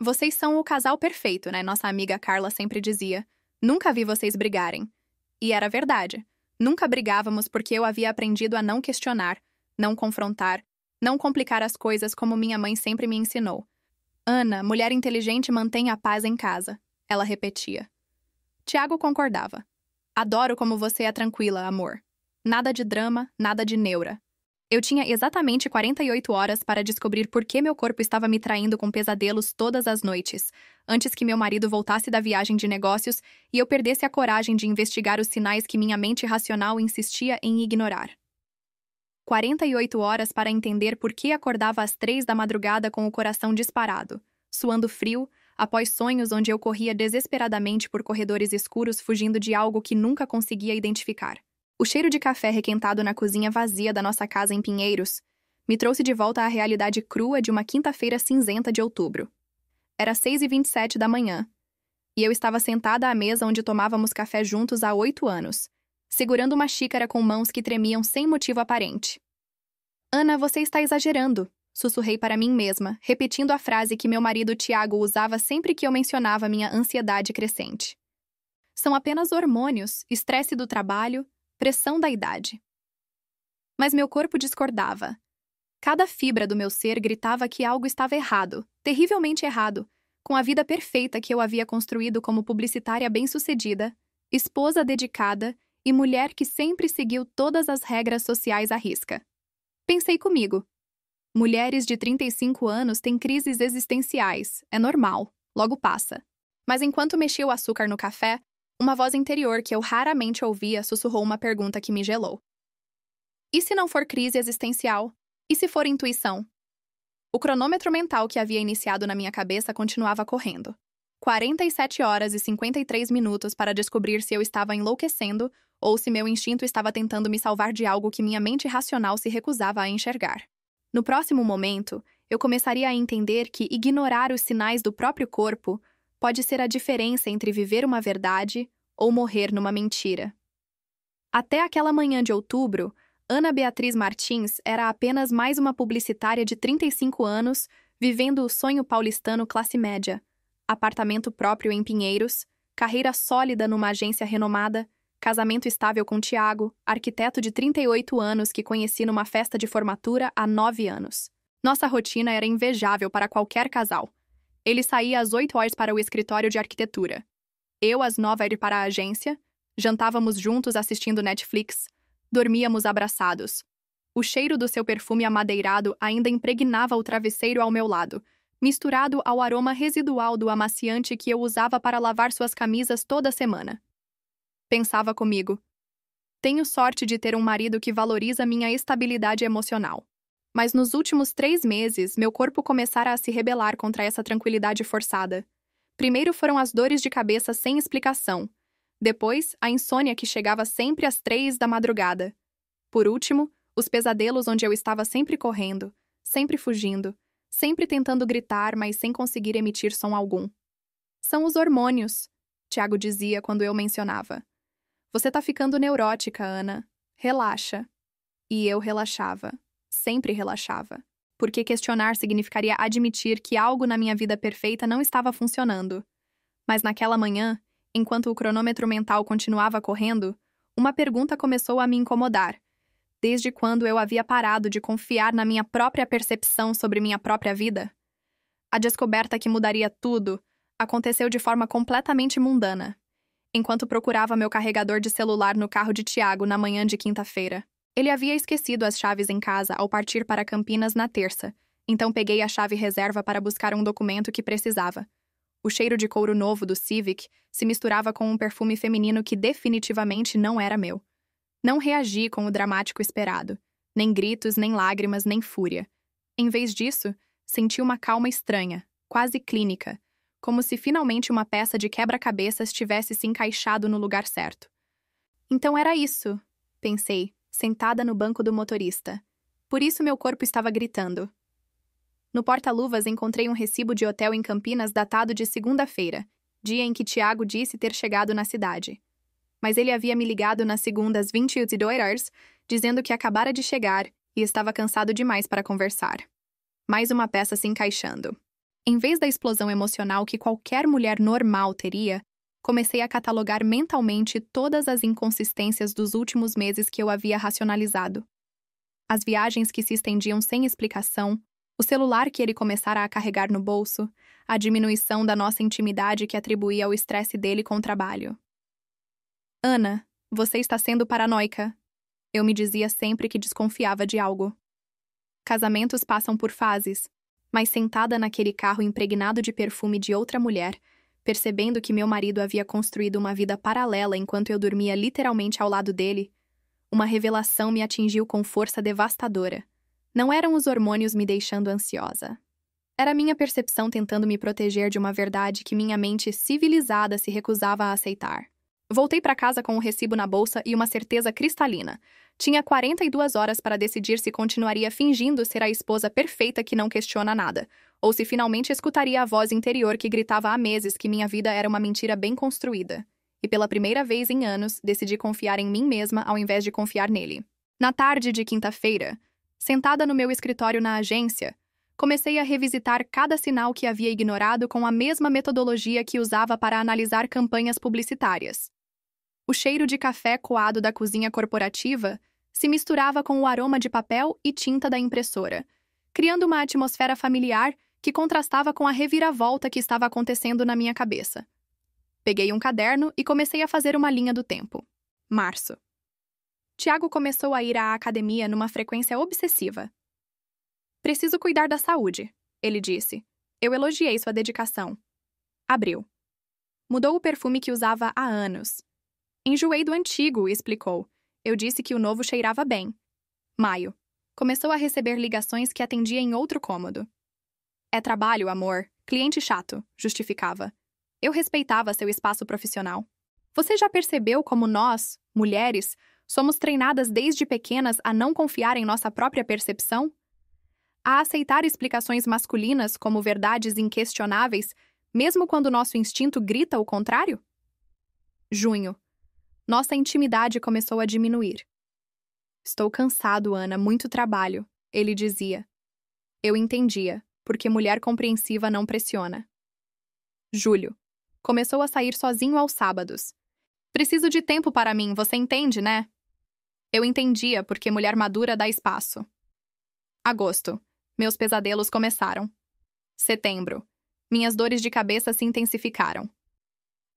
Vocês são o casal perfeito, né? Nossa amiga Carla sempre dizia. Nunca vi vocês brigarem. E era verdade. Nunca brigávamos porque eu havia aprendido a não questionar, não confrontar, não complicar as coisas como minha mãe sempre me ensinou. Ana, mulher inteligente, mantém a paz em casa, ela repetia. Tiago concordava. Adoro como você é tranquila, amor. Nada de drama, nada de neura. Eu tinha exatamente 48 horas para descobrir por que meu corpo estava me traindo com pesadelos todas as noites, antes que meu marido voltasse da viagem de negócios e eu perdesse a coragem de investigar os sinais que minha mente racional insistia em ignorar. 48 horas para entender por que acordava às 3 da madrugada com o coração disparado, suando frio, após sonhos onde eu corria desesperadamente por corredores escuros fugindo de algo que nunca conseguia identificar. O cheiro de café requentado na cozinha vazia da nossa casa em Pinheiros me trouxe de volta à realidade crua de uma quinta-feira cinzenta de outubro. Era 6h27 da manhã, e eu estava sentada à mesa onde tomávamos café juntos há 8 anos, segurando uma xícara com mãos que tremiam sem motivo aparente. Ana, você está exagerando, sussurrei para mim mesma, repetindo a frase que meu marido Tiago usava sempre que eu mencionava minha ansiedade crescente. São apenas hormônios, estresse do trabalho, pressão da idade. Mas meu corpo discordava. Cada fibra do meu ser gritava que algo estava errado, terrivelmente errado, com a vida perfeita que eu havia construído como publicitária bem-sucedida, esposa dedicada e mulher que sempre seguiu todas as regras sociais à risca. Pensei comigo. Mulheres de 35 anos têm crises existenciais, é normal, logo passa. Mas enquanto mexia o açúcar no café, uma voz interior que eu raramente ouvia sussurrou uma pergunta que me gelou. E se não for crise existencial? E se for intuição? O cronômetro mental que havia iniciado na minha cabeça continuava correndo. 47 horas e 53 minutos para descobrir se eu estava enlouquecendo ou se meu instinto estava tentando me salvar de algo que minha mente racional se recusava a enxergar. No próximo momento, eu começaria a entender que ignorar os sinais do próprio corpo pode ser a diferença entre viver uma verdade ou morrer numa mentira. Até aquela manhã de outubro, Ana Beatriz Martins era apenas mais uma publicitária de 35 anos, vivendo o sonho paulistano classe média. Apartamento próprio em Pinheiros, carreira sólida numa agência renomada, casamento estável com Tiago, arquiteto de 38 anos que conheci numa festa de formatura há 9 anos. Nossa rotina era invejável para qualquer casal. Ele saía às 8 horas para o escritório de arquitetura. Eu, às 9 horas, para a agência. Jantávamos juntos assistindo Netflix. Dormíamos abraçados. O cheiro do seu perfume amadeirado ainda impregnava o travesseiro ao meu lado, misturado ao aroma residual do amaciante que eu usava para lavar suas camisas toda semana. Pensava comigo. Tenho sorte de ter um marido que valoriza minha estabilidade emocional. Mas nos últimos 3 meses, meu corpo começara a se rebelar contra essa tranquilidade forçada. Primeiro foram as dores de cabeça sem explicação. Depois, a insônia que chegava sempre às 3 da madrugada. Por último, os pesadelos onde eu estava sempre correndo, sempre fugindo, sempre tentando gritar, mas sem conseguir emitir som algum. São os hormônios, Tiago dizia quando eu mencionava. Você tá ficando neurótica, Ana. Relaxa. E eu relaxava. Sempre relaxava, porque questionar significaria admitir que algo na minha vida perfeita não estava funcionando. Mas naquela manhã, enquanto o cronômetro mental continuava correndo, uma pergunta começou a me incomodar. Desde quando eu havia parado de confiar na minha própria percepção sobre minha própria vida? A descoberta que mudaria tudo aconteceu de forma completamente mundana, enquanto procurava meu carregador de celular no carro de Tiago na manhã de quinta-feira. Ele havia esquecido as chaves em casa ao partir para Campinas na terça, então peguei a chave reserva para buscar um documento que precisava. O cheiro de couro novo do Civic se misturava com um perfume feminino que definitivamente não era meu. Não reagi com o dramático esperado, nem gritos, nem lágrimas, nem fúria. Em vez disso, senti uma calma estranha, quase clínica, como se finalmente uma peça de quebra-cabeças tivesse se encaixado no lugar certo. Então era isso, pensei, sentada no banco do motorista. Por isso meu corpo estava gritando. No porta-luvas encontrei um recibo de hotel em Campinas datado de segunda-feira, dia em que Tiago disse ter chegado na cidade. Mas ele havia me ligado nas segundas 22 horas, dizendo que acabara de chegar e estava cansado demais para conversar. Mais uma peça se encaixando. Em vez da explosão emocional que qualquer mulher normal teria, comecei a catalogar mentalmente todas as inconsistências dos últimos meses que eu havia racionalizado. As viagens que se estendiam sem explicação, o celular que ele começara a carregar no bolso, a diminuição da nossa intimidade que atribuía ao estresse dele com o trabalho. Ana, você está sendo paranoica. Eu me dizia sempre que desconfiava de algo. Casamentos passam por fases, mas sentada naquele carro impregnado de perfume de outra mulher, percebendo que meu marido havia construído uma vida paralela enquanto eu dormia literalmente ao lado dele, uma revelação me atingiu com força devastadora. Não eram os hormônios me deixando ansiosa. Era minha percepção tentando me proteger de uma verdade que minha mente civilizada se recusava a aceitar. Voltei para casa com o recibo na bolsa e uma certeza cristalina. Tinha 42 horas para decidir se continuaria fingindo ser a esposa perfeita que não questiona nada, ou se finalmente escutaria a voz interior que gritava há meses que minha vida era uma mentira bem construída. E pela primeira vez em anos, decidi confiar em mim mesma ao invés de confiar nele. Na tarde de quinta-feira, sentada no meu escritório na agência, comecei a revisitar cada sinal que havia ignorado com a mesma metodologia que usava para analisar campanhas publicitárias. O cheiro de café coado da cozinha corporativa se misturava com o aroma de papel e tinta da impressora, criando uma atmosfera familiar que contrastava com a reviravolta que estava acontecendo na minha cabeça. Peguei um caderno e comecei a fazer uma linha do tempo. Março. Tiago começou a ir à academia numa frequência obsessiva. Preciso cuidar da saúde, ele disse. Eu elogiei sua dedicação. Abril. Mudou o perfume que usava há anos. Enjoei do antigo, explicou. Eu disse que o novo cheirava bem. Maio. Começou a receber ligações que atendia em outro cômodo. É trabalho, amor. Cliente chato, justificava. Eu respeitava seu espaço profissional. Você já percebeu como nós, mulheres, somos treinadas desde pequenas a não confiar em nossa própria percepção? A aceitar explicações masculinas como verdades inquestionáveis, mesmo quando nosso instinto grita o contrário? Junho. Nossa intimidade começou a diminuir. Estou cansado, Ana, muito trabalho, ele dizia. Eu entendia, porque mulher compreensiva não pressiona. Julho. Começou a sair sozinho aos sábados. Preciso de tempo para mim, você entende, né? Eu entendia, porque mulher madura dá espaço. Agosto. Meus pesadelos começaram. Setembro. Minhas dores de cabeça se intensificaram.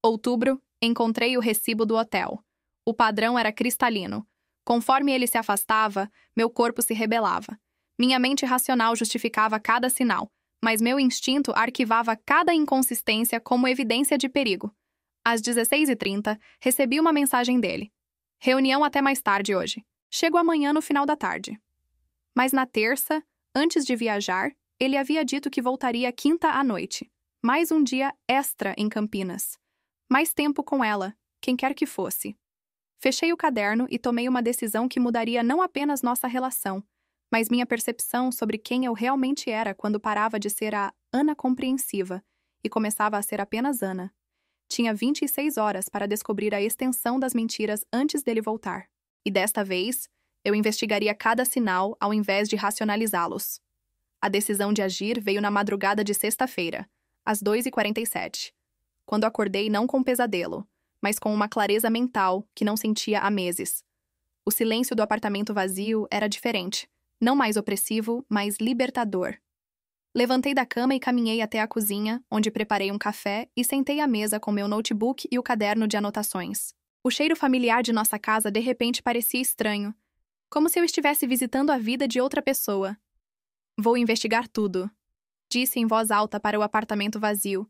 Outubro. Encontrei o recibo do hotel. O padrão era cristalino. Conforme ele se afastava, meu corpo se rebelava. Minha mente racional justificava cada sinal, mas meu instinto arquivava cada inconsistência como evidência de perigo. Às 16h30, recebi uma mensagem dele. Reunião até mais tarde hoje. Chego amanhã no final da tarde. Mas na terça, antes de viajar, ele havia dito que voltaria quinta à noite. Mais um dia extra em Campinas. Mais tempo com ela, quem quer que fosse. Fechei o caderno e tomei uma decisão que mudaria não apenas nossa relação, mas minha percepção sobre quem eu realmente era quando parava de ser a Ana compreensiva e começava a ser apenas Ana. Tinha 26 horas para descobrir a extensão das mentiras antes dele voltar. E desta vez, eu investigaria cada sinal ao invés de racionalizá-los. A decisão de agir veio na madrugada de sexta-feira, às 2h47. Quando acordei não com pesadelo, mas com uma clareza mental que não sentia há meses. O silêncio do apartamento vazio era diferente, não mais opressivo, mas libertador. Levantei da cama e caminhei até a cozinha, onde preparei um café e sentei à mesa com meu notebook e o caderno de anotações. O cheiro familiar de nossa casa de repente parecia estranho, como se eu estivesse visitando a vida de outra pessoa. Vou investigar tudo, disse em voz alta para o apartamento vazio.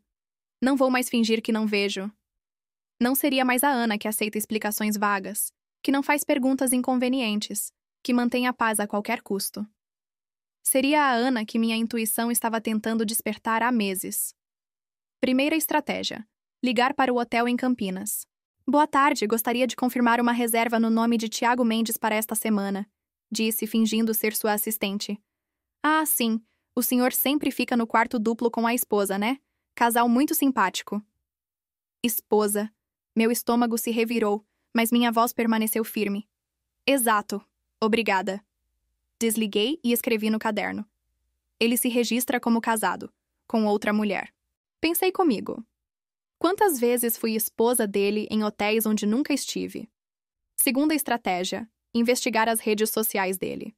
Não vou mais fingir que não vejo. Não seria mais a Ana que aceita explicações vagas, que não faz perguntas inconvenientes, que mantém a paz a qualquer custo. Seria a Ana que minha intuição estava tentando despertar há meses. Primeira estratégia: ligar para o hotel em Campinas. Boa tarde, gostaria de confirmar uma reserva no nome de Tiago Mendes para esta semana, disse, fingindo ser sua assistente. Ah, sim, o senhor sempre fica no quarto duplo com a esposa, né? Casal muito simpático. Esposa. Meu estômago se revirou, mas minha voz permaneceu firme. Exato. Obrigada. Desliguei e escrevi no caderno. Ele se registra como casado. com outra mulher. Pensei comigo. Quantas vezes fui esposa dele em hotéis onde nunca estive? Segunda estratégia, investigar as redes sociais dele.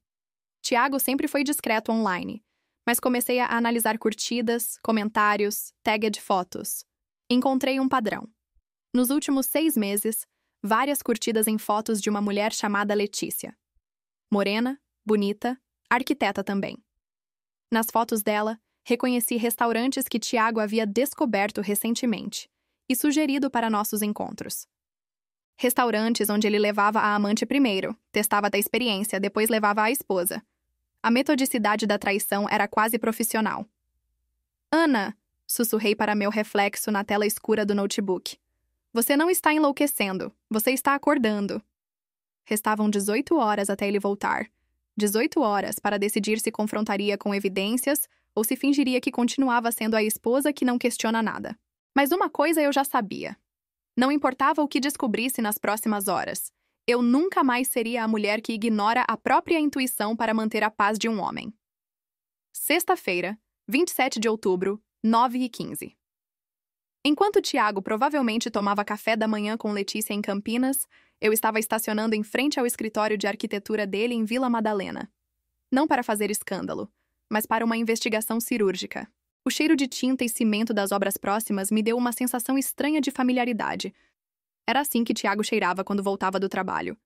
Tiago sempre foi discreto online, mas comecei a analisar curtidas, comentários, tagged fotos. Encontrei um padrão. Nos últimos 6 meses, várias curtidas em fotos de uma mulher chamada Letícia. Morena, bonita, arquiteta também. Nas fotos dela, reconheci restaurantes que Tiago havia descoberto recentemente e sugerido para nossos encontros. Restaurantes onde ele levava a amante primeiro, testava da experiência, depois levava a esposa. A metodicidade da traição era quase profissional. Ana, sussurrei para meu reflexo na tela escura do notebook. Você não está enlouquecendo, você está acordando. Restavam 18 horas até ele voltar. 18 horas para decidir se confrontaria com evidências ou se fingiria que continuava sendo a esposa que não questiona nada. Mas uma coisa eu já sabia. Não importava o que descobrisse nas próximas horas. Eu nunca mais seria a mulher que ignora a própria intuição para manter a paz de um homem. Sexta-feira, 27 de outubro, 9h15. Enquanto Tiago provavelmente tomava café da manhã com Letícia em Campinas, eu estava estacionando em frente ao escritório de arquitetura dele em Vila Madalena. Não para fazer escândalo, mas para uma investigação cirúrgica. O cheiro de tinta e cimento das obras próximas me deu uma sensação estranha de familiaridade. Era assim que Tiago cheirava quando voltava do trabalho.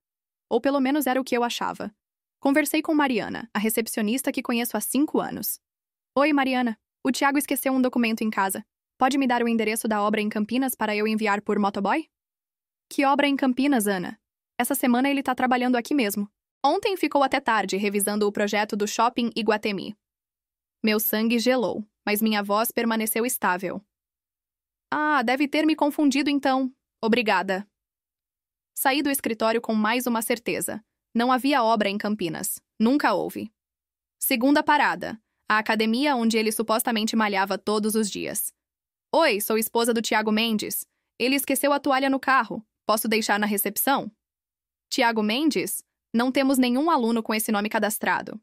Ou pelo menos era o que eu achava. Conversei com Mariana, a recepcionista que conheço há 5 anos. Oi, Mariana. O Tiago esqueceu um documento em casa. Pode me dar o endereço da obra em Campinas para eu enviar por motoboy? Que obra em Campinas, Ana? Essa semana ele tá trabalhando aqui mesmo. Ontem ficou até tarde revisando o projeto do Shopping Iguatemi. Meu sangue gelou, mas minha voz permaneceu estável. Ah, deve ter me confundido então. Obrigada. Saí do escritório com mais uma certeza. Não havia obra em Campinas. Nunca houve. Segunda parada. A academia onde ele supostamente malhava todos os dias. Oi, sou esposa do Tiago Mendes. Ele esqueceu a toalha no carro. Posso deixar na recepção? Tiago Mendes? Não temos nenhum aluno com esse nome cadastrado.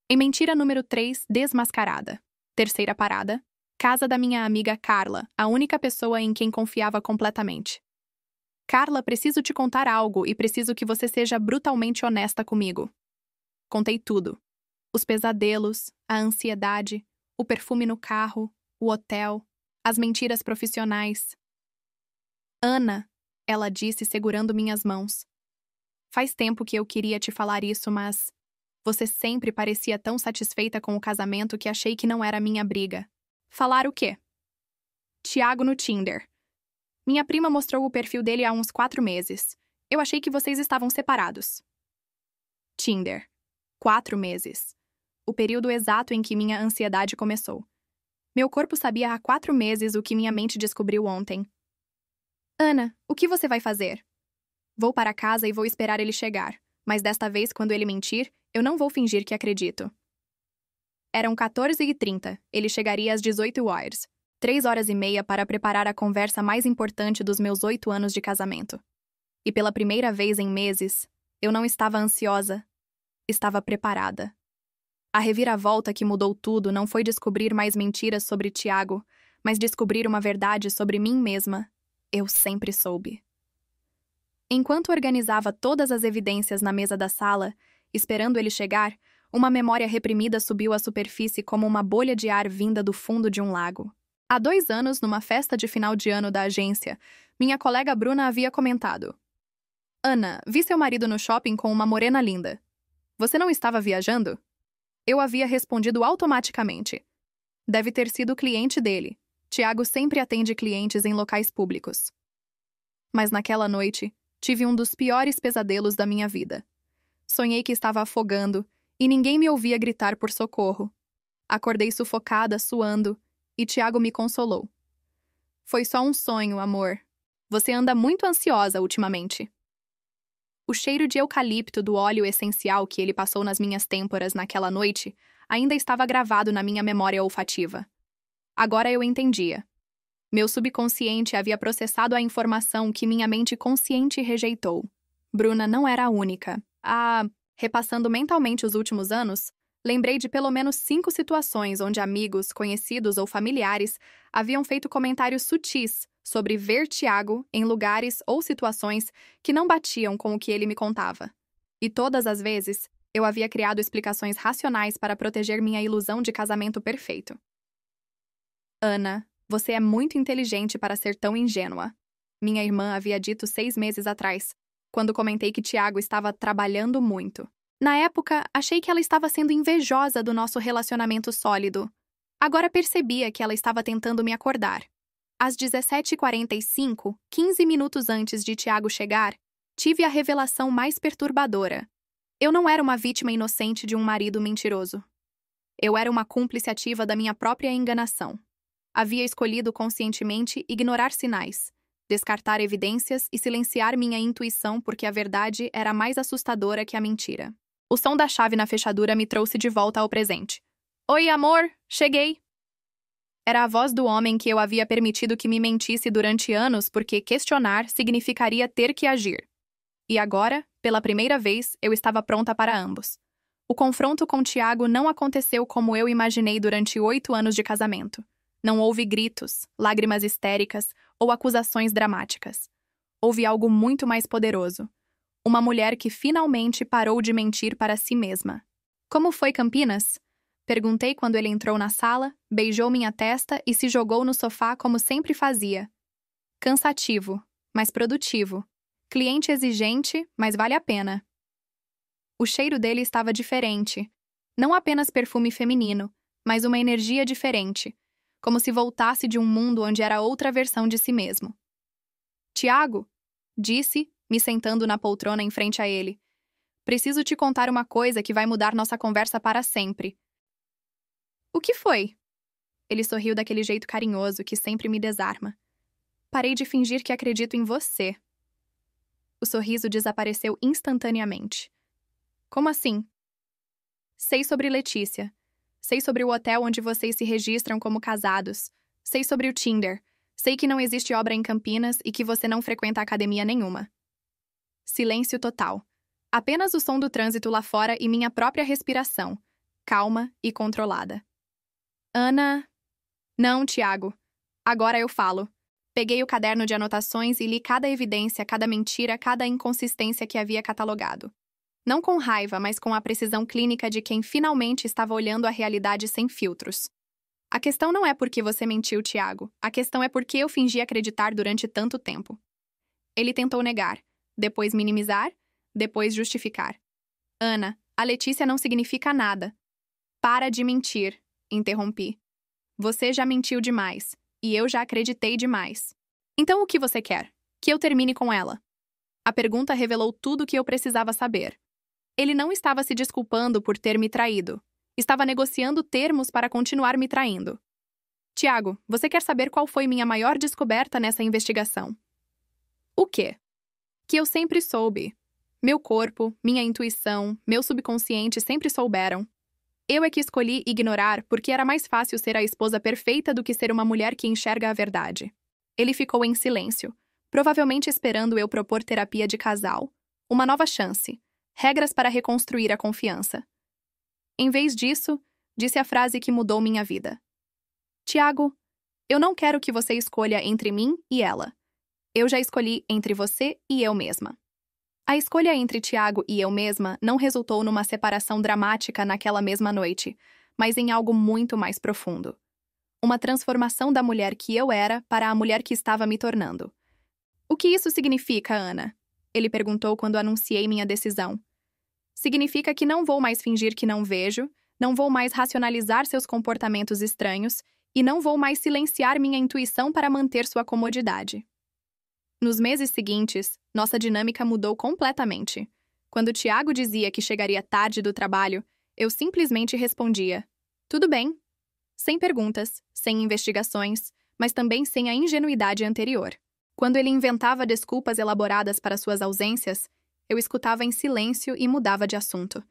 Em mentira número 3, desmascarada. Terceira parada. Casa da minha amiga Carla, a única pessoa em quem confiava completamente. Carla, preciso te contar algo e preciso que você seja brutalmente honesta comigo. Contei tudo. Os pesadelos, a ansiedade, o perfume no carro, o hotel, as mentiras profissionais. Ana, ela disse segurando minhas mãos. Faz tempo que eu queria te falar isso, mas você sempre parecia tão satisfeita com o casamento que achei que não era minha briga. Falar o quê? Tiago no Tinder. Minha prima mostrou o perfil dele há uns 4 meses. Eu achei que vocês estavam separados. Tinder. 4 meses. O período exato em que minha ansiedade começou. Meu corpo sabia há 4 meses o que minha mente descobriu ontem. Ana, o que você vai fazer? Vou para casa e vou esperar ele chegar, mas desta vez, quando ele mentir, eu não vou fingir que acredito. Eram 14h30, ele chegaria às 18h. 3h30 para preparar a conversa mais importante dos meus 8 anos de casamento. E pela primeira vez em meses, eu não estava ansiosa, estava preparada. A reviravolta que mudou tudo não foi descobrir mais mentiras sobre Tiago, mas descobrir uma verdade sobre mim mesma. Eu sempre soube. Enquanto organizava todas as evidências na mesa da sala, esperando ele chegar, uma memória reprimida subiu à superfície como uma bolha de ar vinda do fundo de um lago. Há 2 anos, numa festa de final de ano da agência, minha colega Bruna havia comentado: Ana, vi seu marido no shopping com uma morena linda. Você não estava viajando? Eu havia respondido automaticamente. Deve ter sido o cliente dele. Tiago sempre atende clientes em locais públicos. Mas naquela noite, tive um dos piores pesadelos da minha vida. Sonhei que estava afogando e ninguém me ouvia gritar por socorro. Acordei sufocada, suando, e Tiago me consolou. Foi só um sonho, amor. Você anda muito ansiosa ultimamente. O cheiro de eucalipto do óleo essencial que ele passou nas minhas têmporas naquela noite ainda estava gravado na minha memória olfativa. Agora eu entendia. Meu subconsciente havia processado a informação que minha mente consciente rejeitou. Bruna não era a única. Repassando mentalmente os últimos anos, Lembrei de pelo menos 5 situações onde amigos, conhecidos ou familiares haviam feito comentários sutis sobre ver Tiago em lugares ou situações que não batiam com o que ele me contava. E todas as vezes, eu havia criado explicações racionais para proteger minha ilusão de casamento perfeito. Ana, você é muito inteligente para ser tão ingênua. Minha irmã havia dito 6 meses atrás, quando comentei que Tiago estava trabalhando muito. Na época, achei que ela estava sendo invejosa do nosso relacionamento sólido. Agora percebia que ela estava tentando me acordar. Às 17h45, 15 minutos antes de Tiago chegar, tive a revelação mais perturbadora. Eu não era uma vítima inocente de um marido mentiroso. Eu era uma cúmplice ativa da minha própria enganação. Havia escolhido conscientemente ignorar sinais, descartar evidências e silenciar minha intuição porque a verdade era mais assustadora que a mentira. O som da chave na fechadura me trouxe de volta ao presente. Oi, amor, cheguei! Era a voz do homem que eu havia permitido que me mentisse durante anos porque questionar significaria ter que agir. E agora, pela primeira vez, eu estava pronta para ambos. O confronto com Tiago não aconteceu como eu imaginei durante 8 anos de casamento. Não houve gritos, lágrimas histéricas ou acusações dramáticas. Houve algo muito mais poderoso. Uma mulher que finalmente parou de mentir para si mesma. Como foi Campinas? Perguntei quando ele entrou na sala, beijou minha testa e se jogou no sofá como sempre fazia. Cansativo, mas produtivo. Cliente exigente, mas vale a pena. O cheiro dele estava diferente. Não apenas perfume feminino, mas uma energia diferente, como se voltasse de um mundo onde era outra versão de si mesmo. Tiago, disse, me sentando na poltrona em frente a ele. Preciso te contar uma coisa que vai mudar nossa conversa para sempre. O que foi? Ele sorriu daquele jeito carinhoso que sempre me desarma. Parei de fingir que acredito em você. O sorriso desapareceu instantaneamente. Como assim? Sei sobre Letícia. Sei sobre o hotel onde vocês se registram como casados. Sei sobre o Tinder. Sei que não existe obra em Campinas e que você não frequenta academia nenhuma. Silêncio total. Apenas o som do trânsito lá fora e minha própria respiração, calma e controlada. Ana... Não, Tiago. Agora eu falo. Peguei o caderno de anotações e li cada evidência, cada mentira, cada inconsistência que havia catalogado. Não com raiva, mas com a precisão clínica de quem finalmente estava olhando a realidade sem filtros. A questão não é porque você mentiu, Tiago. A questão é porque eu fingi acreditar durante tanto tempo. Ele tentou negar, depois minimizar, depois justificar. Ana, a Letícia não significa nada. Para de mentir, interrompi. Você já mentiu demais, e eu já acreditei demais. Então o que você quer? Que eu termine com ela? A pergunta revelou tudo o que eu precisava saber. Ele não estava se desculpando por ter me traído. Estava negociando termos para continuar me traindo. Tiago, você quer saber qual foi minha maior descoberta nessa investigação? O quê? Que eu sempre soube. Meu corpo, minha intuição, meu subconsciente sempre souberam. Eu é que escolhi ignorar porque era mais fácil ser a esposa perfeita do que ser uma mulher que enxerga a verdade. Ele ficou em silêncio, provavelmente esperando eu propor terapia de casal, uma nova chance, regras para reconstruir a confiança. Em vez disso, disse a frase que mudou minha vida. Tiago, eu não quero que você escolha entre mim e ela. Eu já escolhi entre você e eu mesma. A escolha entre Tiago e eu mesma não resultou numa separação dramática naquela mesma noite, mas em algo muito mais profundo. Uma transformação da mulher que eu era para a mulher que estava me tornando. O que isso significa, Ana? Ele perguntou quando anunciei minha decisão. Significa que não vou mais fingir que não vejo, não vou mais racionalizar seus comportamentos estranhos e não vou mais silenciar minha intuição para manter sua comodidade. Nos meses seguintes, nossa dinâmica mudou completamente. Quando Tiago dizia que chegaria tarde do trabalho, eu simplesmente respondia: tudo bem. Sem perguntas, sem investigações, mas também sem a ingenuidade anterior. Quando ele inventava desculpas elaboradas para suas ausências, eu escutava em silêncio e mudava de assunto.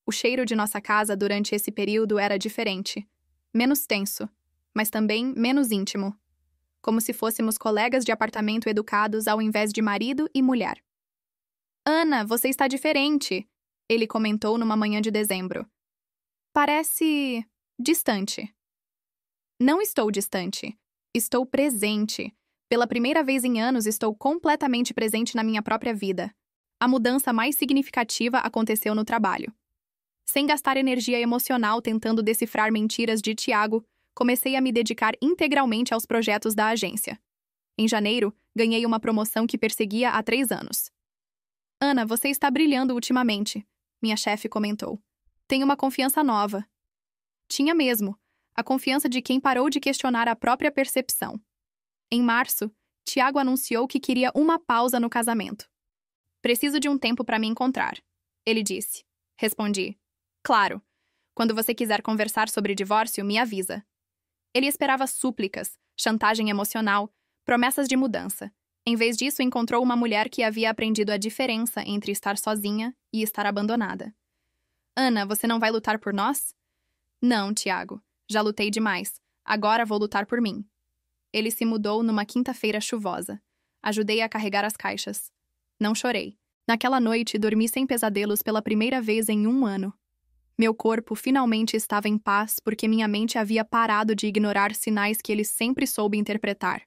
O cheiro de nossa casa durante esse período era diferente. Menos tenso, mas também menos íntimo. Como se fôssemos colegas de apartamento educados ao invés de marido e mulher. Ana, você está diferente, ele comentou numa manhã de dezembro. Parece distante. Não estou distante. Estou presente. Pela primeira vez em anos, estou completamente presente na minha própria vida. A mudança mais significativa aconteceu no trabalho. Sem gastar energia emocional tentando decifrar mentiras de Tiago, comecei a me dedicar integralmente aos projetos da agência. Em janeiro, ganhei uma promoção que perseguia há 3 anos. Ana, você está brilhando ultimamente, minha chefe comentou. Tem uma confiança nova. Tinha mesmo. A confiança de quem parou de questionar a própria percepção. Em março, Tiago anunciou que queria uma pausa no casamento. Preciso de um tempo para me encontrar, ele disse. Respondi. Claro. Quando você quiser conversar sobre divórcio, me avisa. Ele esperava súplicas, chantagem emocional, promessas de mudança. Em vez disso, encontrou uma mulher que havia aprendido a diferença entre estar sozinha e estar abandonada. Ana, você não vai lutar por nós? Não, Tiago. Já lutei demais. Agora vou lutar por mim. Ele se mudou numa quinta-feira chuvosa. Ajudei a carregar as caixas. Não chorei. Naquela noite, dormi sem pesadelos pela primeira vez em 1 ano. Meu corpo finalmente estava em paz porque minha mente havia parado de ignorar sinais que ele sempre soube interpretar.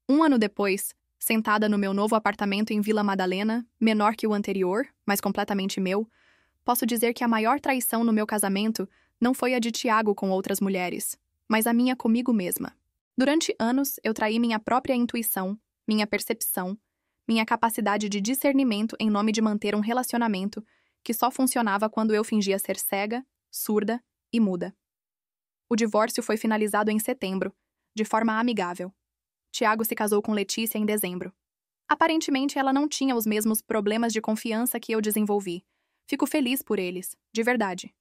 1 ano depois, sentada no meu novo apartamento em Vila Madalena, menor que o anterior, mas completamente meu, posso dizer que a maior traição no meu casamento não foi a de Tiago com outras mulheres, mas a minha comigo mesma. Durante anos, eu traí minha própria intuição, minha percepção, minha capacidade de discernimento em nome de manter um relacionamento que só funcionava quando eu fingia ser cega, surda e muda. O divórcio foi finalizado em setembro, de forma amigável. Tiago se casou com Letícia em dezembro. Aparentemente, ela não tinha os mesmos problemas de confiança que eu desenvolvi. Fico feliz por eles, de verdade.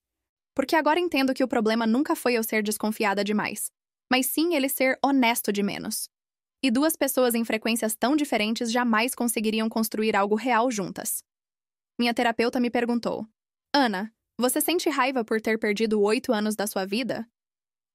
Porque agora entendo que o problema nunca foi eu ser desconfiada demais, mas sim ele ser honesto de menos. E 2 pessoas em frequências tão diferentes jamais conseguiriam construir algo real juntas. Minha terapeuta me perguntou: Ana, você sente raiva por ter perdido 8 anos da sua vida?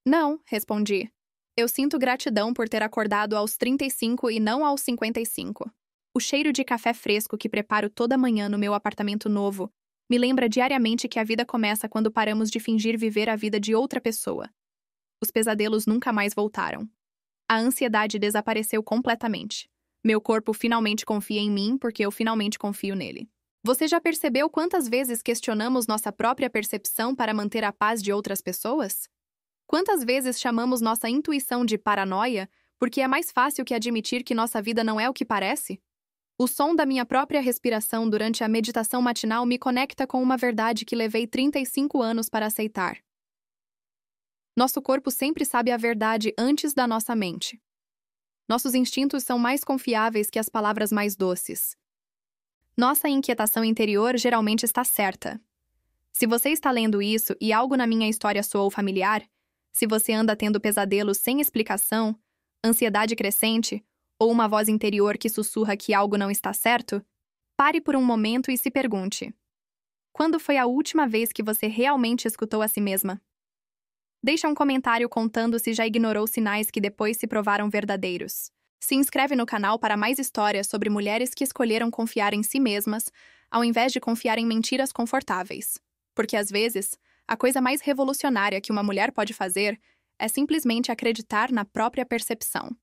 Não, respondi. Eu sinto gratidão por ter acordado aos 35 e não aos 55. O cheiro de café fresco que preparo toda manhã no meu apartamento novo me lembra diariamente que a vida começa quando paramos de fingir viver a vida de outra pessoa. Os pesadelos nunca mais voltaram. A ansiedade desapareceu completamente. Meu corpo finalmente confia em mim porque eu finalmente confio nele. Você já percebeu quantas vezes questionamos nossa própria percepção para manter a paz de outras pessoas? Quantas vezes chamamos nossa intuição de paranoia porque é mais fácil que admitir que nossa vida não é o que parece? O som da minha própria respiração durante a meditação matinal me conecta com uma verdade que levei 35 anos para aceitar. Nosso corpo sempre sabe a verdade antes da nossa mente. Nossos instintos são mais confiáveis que as palavras mais doces. Nossa inquietação interior geralmente está certa. Se você está lendo isso e algo na minha história soou familiar, se você anda tendo pesadelos sem explicação, ansiedade crescente, ou uma voz interior que sussurra que algo não está certo, pare por um momento e se pergunte: quando foi a última vez que você realmente escutou a si mesma? Deixa um comentário contando se já ignorou sinais que depois se provaram verdadeiros. Se inscreve no canal para mais histórias sobre mulheres que escolheram confiar em si mesmas, ao invés de confiar em mentiras confortáveis. Porque, às vezes, a coisa mais revolucionária que uma mulher pode fazer é simplesmente acreditar na própria percepção.